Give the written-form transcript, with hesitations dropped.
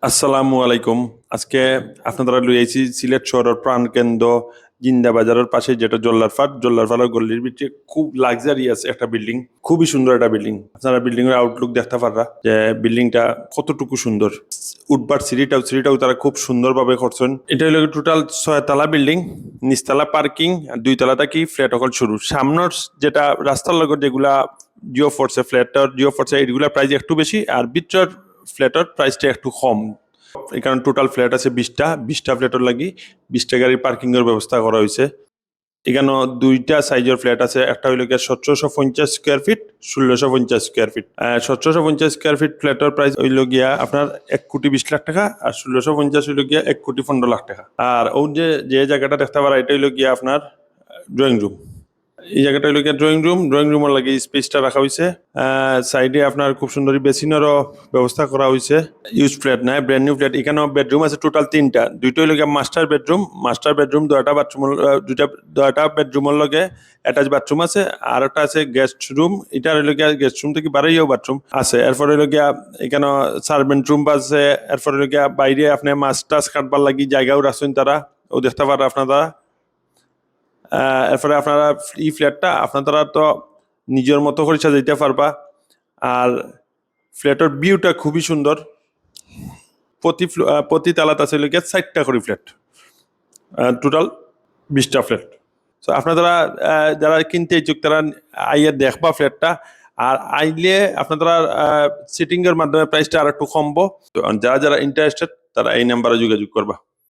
আসসালামু আলাইকুম। আজকে আপনারা লই আইছি সিলেট শহরের প্রাণকেন্দ্র জিন্দা বাজারের পাশে যেটা জল্লারপাড়ার গল্লির ভিতরে খুব লাক্সারিয়াস একটা বিল্ডিং, খুবই সুন্দর একটা বিল্ডিং। আপনারা বিল্ডিং এর আউটলুক দেখতে পাররা যে বিল্ডিংটা কতটুকু সুন্দর। উঠবার সিঁড়িটাও তারা খুব সুন্দরভাবে করছেন। এটা হলো টোটাল 6 তলা বিল্ডিং, নিচতলা পার্কিং আর 2 তলা থাকি ফ্ল্যাট অকল শুরু। সামনের যেটা রাস্তার লগত যেগুলা জিও ফোর্সে এগুলা প্রাইস একটু বেশি, আর ভিতরের ফ্ল্যাটের প্রাইসটা একটু কম। এখানে টোটাল ফ্ল্যাট আছে 20টা ফ্ল্যাটের লাগি 20টা গাড়ির পার্কিং এর ব্যবস্থা করা হয়েছে। এখানে 2টা সাইজের ফ্ল্যাট আছে, একটা হইল গিয়ে 1750 square feet, 1650 square feet. 1750 square feet ফ্ল্যাটের প্রাইস হইল গিয়া আপনার 1,20,00,000 টাকা, আর 1650 হইল গিয়া 1,15,00,000 টাকা। আর ও যে জায়গাটা দেখতে পারা এটা হইল গিয়া আপনার ড্রয়িং রুম। এই জায়গাটা হইল গিয়া ড্রয়িং রুমের লাগে স্পেসটা রাখা হয়েছে। সাইডে আপনার খুব সুন্দর বেসিনেরও ব্যবস্থা করা হয়েছে। ইউজ ফ্ল্যাট নাই, ব্র্যান্ড নিউ ফ্ল্যাট। এখানেও বেডরুম আছে টোটাল 3টা। 2টা হইল গিয়া মাস্টার বেডরুম 2টা বাথরুম, 2টা বেডরুমের লগে অ্যাটাচ বাথরুম আছে। আর একটা আছে গেস্ট রুম, এটা হইল গিয়া গেস্ট রুম থেকে বাড়াইও বাথরুম আছে। এরপর হইল গিয়া এখানে সার্ভেন্ট রুম আছে। এরপর হইল গিয়া বাইরে আপনি মাছ টাছ কাটবার লাগি জায়গাও রাখছেন তারা, ও দেখতে পারে আপনারা। এরপরে আপনারা এই ফ্ল্যাটটা আপনারা তো নিজের মতো করে সাজাইতে পারবা। আর ফ্ল্যাটের ভিউটা খুবই সুন্দর। প্রতি তালাতে আছে লোক 4টা করে ফ্ল্যাট, টোটাল 20টা ফ্ল্যাট। তো আপনারা যারা কিনতে ইচ্ছুক তারা আইয়া দেখবা ফ্ল্যাটটা। আর আইলে আপনারা সিটিং এর মাধ্যমে প্রাইসটা আর একটু কমবো। তো যারা ইন্টারেস্টেড তারা এই নাম্বারে যোগাযোগ করবা।